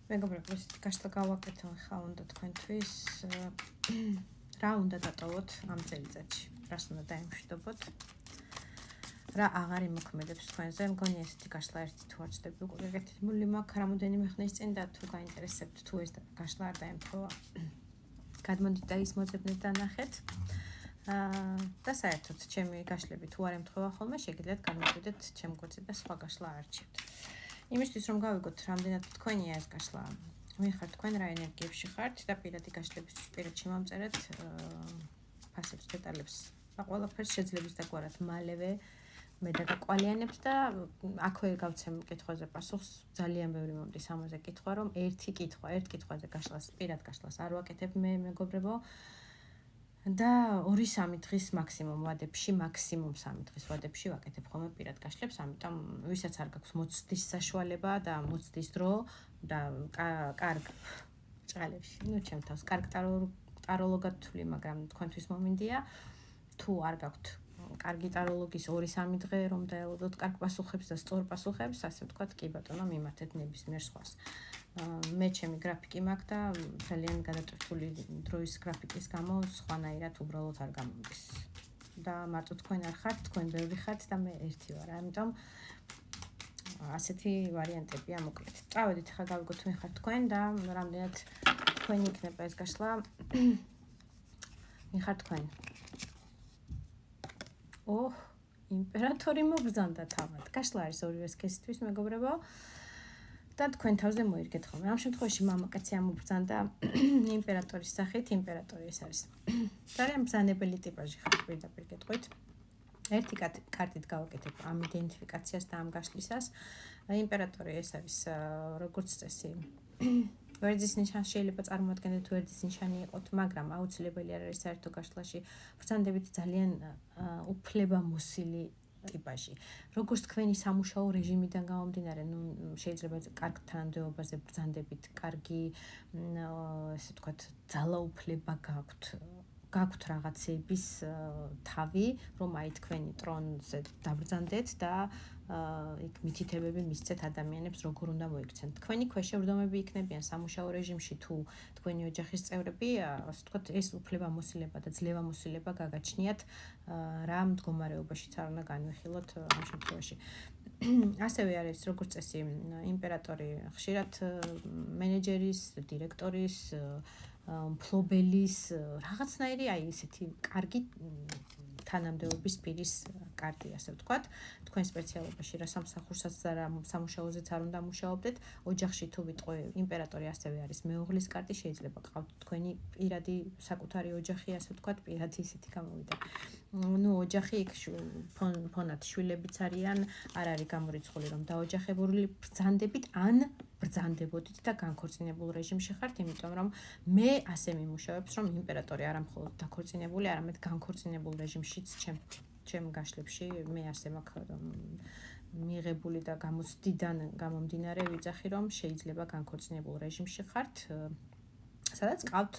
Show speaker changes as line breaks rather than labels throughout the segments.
მეგობრებო, ისეთი გაშლა გავაკეთო ხა უნდა თქვენთვის რა უნდა დატოვოთ ამ წელიწადში, რას უნდა დაიმშვიდობოთ, რა აღარ იმოქმედებს თქვენზე. მგონი ესეთი გაშლა ერთი თუ არ ვწდები უკვე გაკეთებული მაქვს რამოდენიმე ხნის წინ და თუ გაინტერესებთ თუ ეს გაშლა არ დაემთხვევა, გადმოდით და ის მოძებნეთ და ნახეთ. და საერთოდ ჩემი გაშლები თუ არ ემთხვევა ხოლმე, შეგიძლიათ გამოვიდეთ ჩემ გვერდზე და სხვა გაშლა არჩევთ. იმისთვის რომ გავიგოთ რამდენად თქვენია ეს გაშლა, ვინ ხართ თქვენ, რა ენერგიებში ხართ და პირადი გაშლებისთვის პირად შემამწერეთ ფასებს, დეტალებს და ყველაფერს შეძლებს დაგვარად მალევე მე დაგაკვალიანებთ და აქვე გავცემ კითხვაზე პასუხს. ძალიან ბევრი მომდის ამაზე კითხვა, რომ ერთ კითხვაზე გაშლას, პირად გაშლას არ ვაკეთებ მე მეგობრებო. და 2-3 დღის მაქსიმუმ ვადებში, მაქსიმუმ 3 დღის ვადებში ვაკეთებ ხოლმე პირად გაშლებს, ამიტომ ვისაც არ გაქვს მოცდის საშუალება და მოცდის დრო და კარგ ჭალებში, ჩემ თავს კარგ ტაროლოგად თვლი, მაგრამ თქვენთვის მომინდია, თუ არ გაქვთ კარგი ტაროლოგის 2-3 დღე რომ დაელოდოთ კარგ პასუხებს და სწორ პასუხებს, ასე ვთქვათ, კი ბატონო, მიმართეთ ნებისმიერ სხვას. მე ჩემი გრაფიკი მაქვს და ძალიან გადატვირთული დროის გრაფიკის გამო სხვანაირად უბრალოდ არ გამომდის. და მარტო თქვენ არ ხართ, თქვენ ბევრი ხართ და მე ერთი ვარ. ამიტომ ასეთი ვარიანტებია მოკლედ. წავედით ხა გავიგოთ ვინ ხართ თქვენ და რამდენად თქვენი იქნება ეს გაშლა. ვინ ხართ თქვენ? იმპერატორი მობრძანდა თავად. გაშლა არის ორივე სქესისთვის მეგობრებო. და თქვენ თავზე მოირგეთ ხოლმე. ამ შემთხვევაში მამაკაცი ამობრძანდა იმპერატორის სახით. იმპერატორი ეს არის ძალიან ბრძანებელი ტიპაჟი ხართ, პირდაპირ გეტყვით. ერთი კარტით გავაკეთებ ამ იდენტიფიკაციას და ამ გაშლისას. იმპერატორი ეს არის როგორც წესი ვერძის ნიშანი შეიძლება წარმოადგენდეთ ვერძის ნიშანი იყოთ, მაგრამ აუცილებელი არ არის საერთო გაშლაში ბრძანდებით ძალიან უფლებამოსილი ტიპაჟი. როგორც თქვენი სამუშაო რეჟიმიდან გამომდინარე, შეიძლება კარგ თანამდებობაზე ბრძანდებით, კარგი ესე ვთქვათ, ძალაუფლება გაქვთ რაღაცების თავი, რომ აი თქვენი ტრონზე დაბრძანდეთ და იქ მითითებები მისცეთ ადამიანებს, როგორ უნდა მოიქცენ. თქვენი ქვეშევრდომები იქნებიან სამუშაო რეჟიმში თუ თქვენი ოჯახის წევრები, ასე ვთქვათ, ეს უფლებამოსილება და ძლევამოსილება გაგაჩნიათ, რა მდგომარეობაშიც არ უნდა განვიხილოთ ამ შემთხვევაში. ასევე არის როგორც წესი იმპერატორი ხშირად მენეჯერის, დირექტორის, მფლობელის რაღაცნაირი აი ესეთი კარგი თანამდებობის პირის კარტი, ასე ვთქვათ. თქვენ სპეციალობაში რა სამსახურსაც და რა სამუშაოზეც არ უნდა მუშაობდეთ, ოჯახში თუ ვიტყვი იმპერატორი ასევე არის მეუღლის კარტი, შეიძლება გყავთ თქვენი პირადი საკუთარი ოჯახი, ასე ვთქვათ, პირადი ისეთი გამოვიდა. ოჯახი იქ ფონად შვილებიც არიან, არ არის გამორიცხული რომ დაოჯახებული ბრძანდებით ან ბრძანდებოდით და განქორწინებულ რეჟიმში ხართ, იმიტომ რომ მე ასე მიმუშავებს, რომ იმპერატორი არა მხოლოდ დაქორწინებული, არამედ განქორწინებულ რეჟიმშიც ჩემ გაშლებში მე ასე მაქვს მიღებული და გამოცდიდან გამომდინარე ვიძახი, რომ შეიძლება განქორწინებულ რეჟიმში ხართ, სადაც ყავთ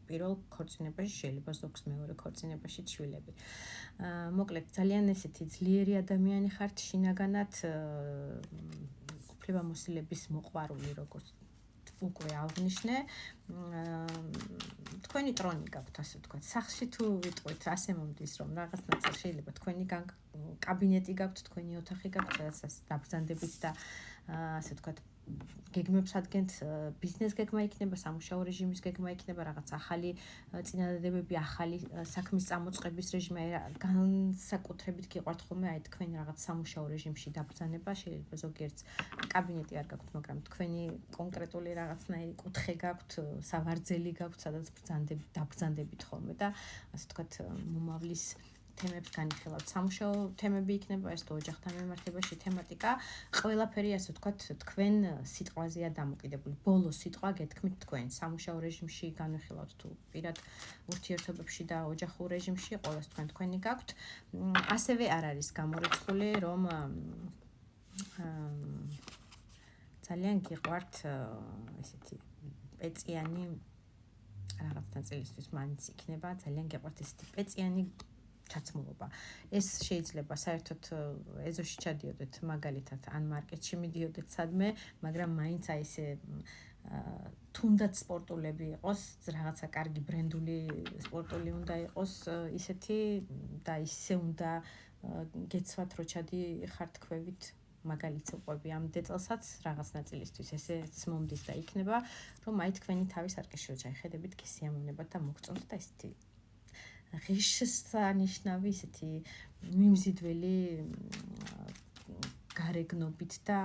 პირველ ქორწინებაში, შეიძლება ზოგს მეორე ქორწინებაში შვილები. მოკლედ ძალიან ესეთი ძლიერი ადამიანი ხართ შინაგანად, უფლებამოსილების მოყვარული, როგორც უკვე აღნიშნე. თქვენი ტრონი გაქვთ, ასე ვთქვათ. სახლში თუ ვიტყვით, ასე მომდის, რომ რაღაცნაირად შეიძლება თქვენი კაბინეტი გაქვთ, თქვენი ოთახი გაქვთ, სადაც დაბრძანდებით და ასე ვთქვათ, გეგმებს ადგენთ, ბიზნეს გეგმა იქნება, სამუშაო რეჟიმის გეგმა იქნება, რაღაც ახალი წინადადებები, ახალი საქმის წამოწყების რეჟიმი, განსაკუთრებით გიყვართ ხოლმე აი თქვენ რაღაც სამუშაო რეჟიმში დაბრძანება, შეიძლება ზოგიერთს კაბინეტი არ გაქვთ, მაგრამ თქვენი კონკრეტული რაღაცნაირი კუთხე გაქვთ, სავარძელი გაქვთ, სადაც დაბრძანდებით ხოლმე და ასე ვთქვათ, მომავლის თემებს განიხილავთ. სამუშაო თემები იქნება, ეს თუ ოჯახთან მიმართებაში თემატიკა, ყველაფერი ასე ვთქვათ, თქვენ სიტყვაზეა დამოკიდებული. ბოლო სიტყვა გეთქმით თქვენ. სამუშაო რეჟიმში განვიხილავთ თუ პირად ურთიერთობებში და ოჯახურ რეჟიმში, ყველას თქვენი გაქვთ. ასევე არ არის გამორიცხული, რომ ძალიან გიყვართ ესეთი პეწიანი რაღაცთან წელისთვის მაინც იქნება, ძალიან გიყვართ ესეთი პეწიანი ჩაცმულობა. ეს შეიძლება საერთოდ ეზოში ჩადიოდეთ მაგალითად ან მარკეტში მიდიოდეთ სადმე, მაგრამ მაინც აი ესე თუნდაც სპორტულები იყოს, რაღაცა კარგი ბრენდული სპორტული უნდა იყოს, ისეთი და ისე უნდა გეცვათ, რო ჩადი ხართქვევით მაგალითს უყვები ამ დეტალსაც რაღაც ნაწილისთვის ესეც მომდის და იქნება, რომ აი თქვენი თავის არკეში რო ჩაიხედებით, გესიამოვნებათ და მოგწონთ და ესეთი ღირსშესანიშნავი ესეთი მიმზიდველი გარეგნობით და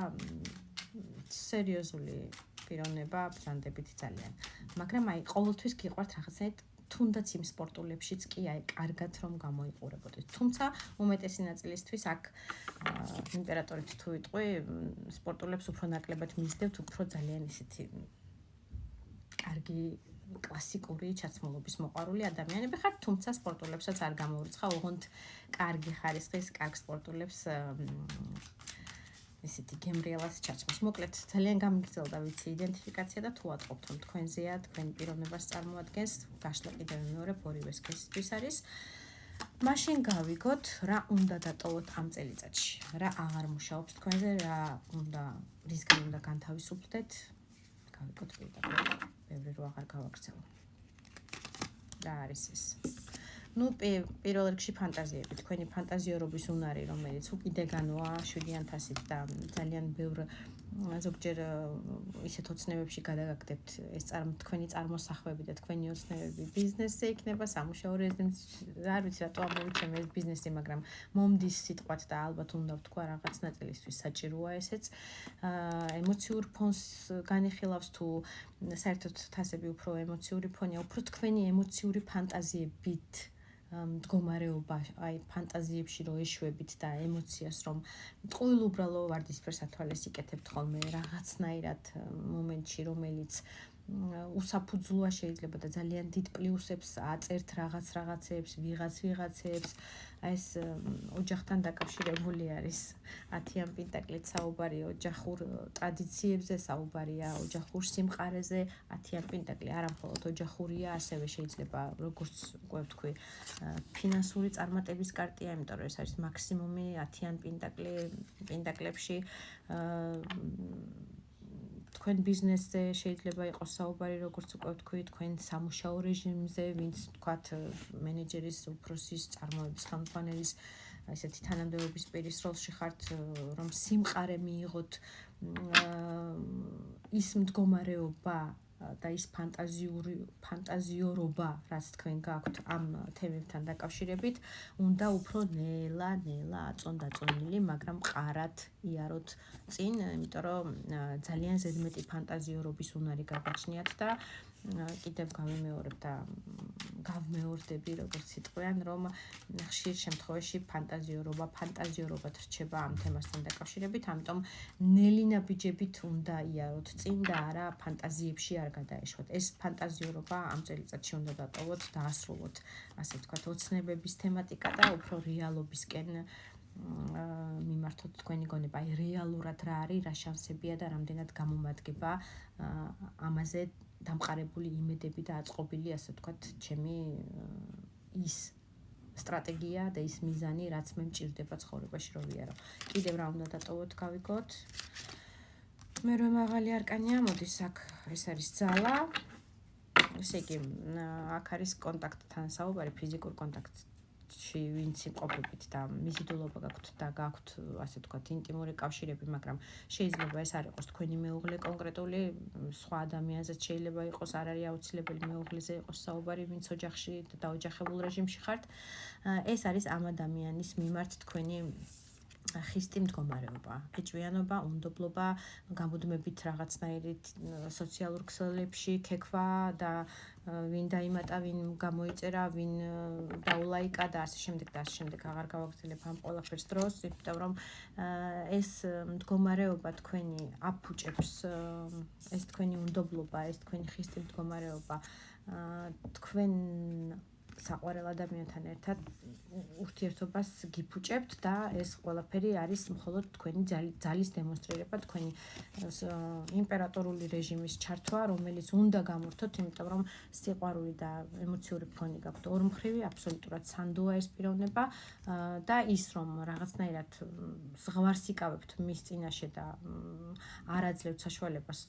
სერიოზული პიროვნება ბრძანდებითი ძალიან. მაგრამ აი ყოველთვის გიყვართ რაღაცნაირად თუნდაც იმ სპორტულებშიც კი აი კარგად რომ გამოიყურებოდეთ. თუმცა უმეტესი ნაწილისთვის აქ იმპერატორით თუ ვიტყვი, სპორტულებს უფრო ნაკლებად მისდევთ, უფრო ძალიან ისეთი კარგი კლასიკური ჩაცმულობის მოყვარული ადამიანები ხართ, თუმცა სპორტულებსაც არ გამოურიცხა, ოღონდ კარგი ხარისხის, კარგ სპორტულებს ესეთი გემრიელად ჩაცმოს. მოკლედ, ძალიან გამიგრძელდა ვიცი იდენტიფიკაცია და თუ ატყობთ, რომ თქვენზეა, თქვენი პიროვნებას წარმოადგენს, გაშლა კიდევ მეორე ორივე სქესისთვის არის. მაშინ გავიგოთ, რა უნდა დატოვოთ ამ წელიწადში. რა აღარ მუშაობს თქვენზე, რისგან უნდა განთავისუფლდეთ. გავიგოთ პირდაპირ, ბევრი რო აღარ გავაგრძელო. რა არის ეს? პირველ რიგში ფანტაზიები, თქვენი ფანტაზიორობის უნარი, რომელიც უკიდეგანოა 7,000-ით და ძალიან ბევრ ზოგჯერ ისეთ ოცნებებში გადაგაგდებთ ეს თქვენი წარმოსახვები და თქვენი ოცნებები ბიზნესზე იქნება, სამუშაო რეზიდენციაში, არ ვიცი რატო ამოვიცემ ეს ბიზნესი, მაგრამ მომდის სიტყვათ და ალბათ უნდა ვთქვა რაღაც ნაწილისთვის საჭიროა ესეც. ემოციურ ფონს განიხილავს თუ საერთოდ თასები უფრო ემოციური ფონია, უფრო თქვენი ემოციური ფანტაზიებით მდგომარეობა, აი ფანტაზიებში რო ეშვებით და ემოციას რომ ტყუილ უბრალო ვარდისფერს ათვალეს იკეთებთ ხოლმე რაღაცნაირად მომენტში, რომელიც უსაფუძვლოა შეიძლება და ძალიან დიდ პლუსებს აწერთ რაღაცეებს, ვიღაცებს, აი ეს ოჯახთან დაკავშირებული არის. 10-იან პენტაკლით საუბარი ოჯახურ ტრადიციებზე, საუბარია ოჯახურ სიმყარეზე. 10-იან პენტაკლი არა მხოლოდ ოჯახურია, ასევე შეიძლება როგორც უკვე ვთქვი, ფინანსური წარმატების კარტია, იმიტომ რომ ეს არის მაქსიმუმი 10-იან პენტაკლებში. თქვენ ბიზნესზე შეიძლება იყოს საუბარი, როგორც უკვე ვთქვი, თქვენ სამუშაო რეჟიმზე, ვინც თქვათ მენეჯერის, უფროსის, წარმოების ხელმძღვანელის, ესეთი თანამდებობის პირის როლში ხართ, რომ სიმყარე მიიღოთ ის მდგომარეობა და ის ფანტაზიორობა, რაც თქვენ გაქვთ ამ თემებთან დაკავშირებით, უნდა უფრო ნელა აწონდაწონილი, მაგრამ მყარად იაროთ წინ, იმიტომ რომ ძალიან ზედმეტი ფანტაზიორობის უნარი გაგაჩნიათ და კიდევ გავმეორდები, როგორც სიტყვიან, რომ ხშირ შემთხვევაში ფანტაზიორობად რჩება ამ თემასთან დაკავშირებით, ამიტომ ნელინაბიჯებით უნდა იაროთ წინ და არა ფანტაზიებში არ გადაეშვათ. ეს ფანტაზიორობა ამ წელიწადში უნდა დატოვოთ, დაასრულოთ, ასე ვთქვათ, ოცნებების თემატიკა და უფრო რეალობისკენ მიმართოთ თქვენი გონება, აი რეალურად რა არის, რა შანსებია და რამდენად გამომადგება ამაზე დამყარებული იმედები და აწყობილი, ასე ვთქვათ, ჩემი ის სტრატეგია და ის მიზანი, რაც მე მჭირდება ცხოვრებაში რო ვიარო. კიდევ რა უნდა დატოვოთ, გავიგოთ. მერვე მაღალი არკანია, მოდის აქ ეს არის ძალა. ესე იგი, აქ არის კონტაქტთან საუბარი, ფიზიკურ კონტაქტში ვინც იმყოფებით და მიზიდულობა გაქვთ და გაქვთ, ასე ვთქვათ, ინტიმური კავშირები, მაგრამ შეიძლება ეს არ იყოს თქვენი მეუღლე კონკრეტული, სხვა ადამიანზეც შეიძლება იყოს, არ არის აუცილებელი მეუღლეზე იყოს საუბარი, ვინც ოჯახში და დაოჯახებულ რეჟიმში ხართ. ეს არის ამ ადამიანის მიმართ თქვენი ხისტი მდგომარეობა, ეჭვიანობა, უნდობლობა, გამუდმებით რაღაცნაირით სოციალურ ქსელებში ქექვა და ვინ დაიმატა, ვინ გამოიწერა, ვინ დაულაიკა და ასე შემდეგ და ასე შემდეგ. აღარ გავაგრძელებ ამ ყველაფერს დროს, იმიტომ რომ ეს მდგომარეობა თქვენი აფუჭებს, ეს თქვენი უნდობლობა, ეს თქვენი ხისტი მდგომარეობა თქვენ საყვარელ ადამიანთან ერთად ურთიერთობას გიფუჭებთ და ეს ყველაფერი არის მხოლოდ თქვენი ძალის დემონსტრირება, თქვენი იმპერატორული რეჟიმის ჩართვა, რომელიც უნდა გამორთოთ, იმიტომ რომ სიყვარული და ემოციური ფონი გაქვთ ორმხრივი, აბსოლუტურად სანდოა ეს პიროვნება და ის რომ რაღაცნაირად ზღვარს იკავებთ მის წინაშე და არ აძლევთ საშუალებას